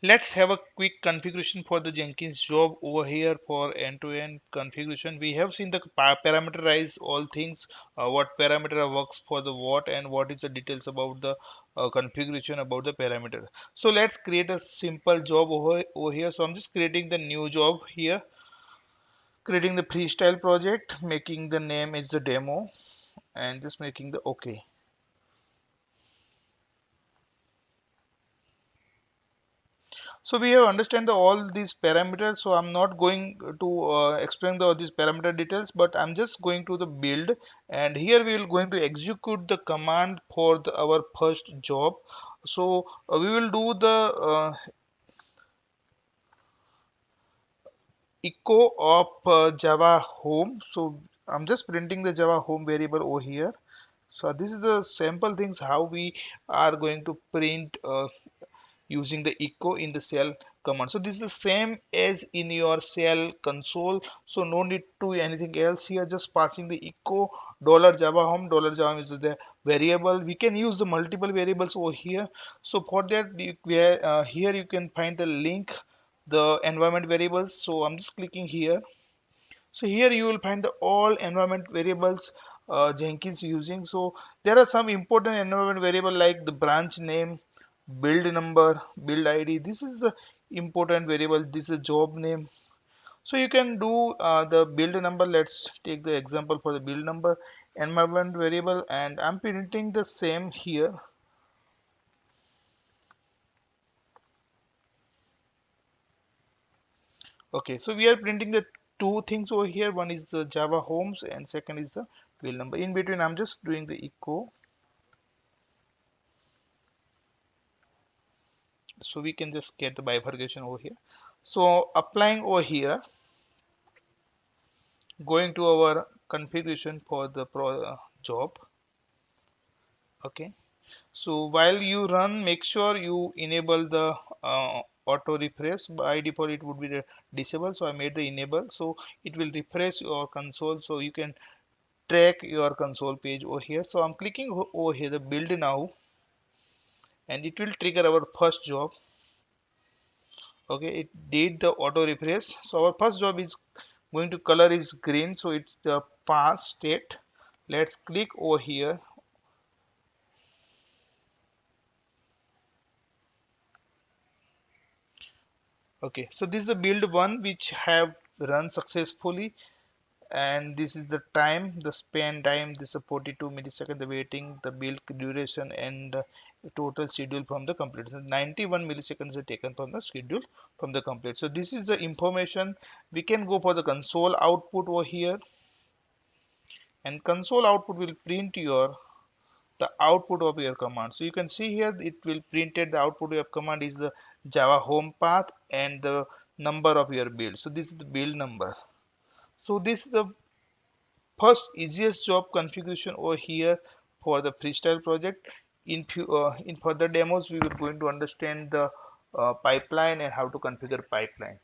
Let's have a quick configuration for the Jenkins job over here for end-to-end configuration. We have seen the parameterize all things, what parameter works for the what, and what is the details about the configuration about the parameter. So let's create a simple job over here. So I'm just creating the new job here, creating the freestyle project, making the name is the demo, and just making the OK. So we have understand all these parameters. So I'm not going to explain these parameter details, but I'm just going to the build, and here we will going to execute the command for our first job. So we will do the echo of Java home. So I'm just printing the Java home variable over here. So this is the simple things how we are going to print using the echo in the shell command. So this is the same as in your shell console, so no need to anything else here, just passing the echo $java home. $java is the variable. We can use the multiple variables over here. So for that here you can find the link, the environment variables. So I'm just clicking here. So here you will find the all environment variables Jenkins using. So there are some important environment variable like the branch name, build number, build ID. This is the important variable. This is a job name. So you can do the build number. Let's take the example for the build number environment variable, and I'm printing the same here. Okay, so we are printing the two things over here. One is the Java homes and second is the build number. In between, I'm just doing the echo. So we can just get the bifurcation over here. So applying over here, going to our configuration for the job. Okay, so while you run, make sure you enable the auto refresh. By default it would be the disable, so I made the enable, so it will refresh your console, so you can track your console page over here. So I'm clicking over here the build now, and it will trigger our first job. Okay, it did the auto refresh. So our first job is going to color is green, so it's the pass state. Let's click over here. Okay, so this is the build one which have run successfully, and this is the time, the span time. This is 42 milliseconds, the waiting, the build duration, and the total schedule from the complete. So 91 milliseconds are taken from the schedule from the complete. So this is the information. We can go for the console output over here, and console output will print your the output of your command. So you can see here it will printed the output of your command is the Java home path and the number of your build. So this is the build number. So this is the first easiest job configuration over here for the freestyle project. In further demos we will going to understand the pipeline and how to configure pipeline.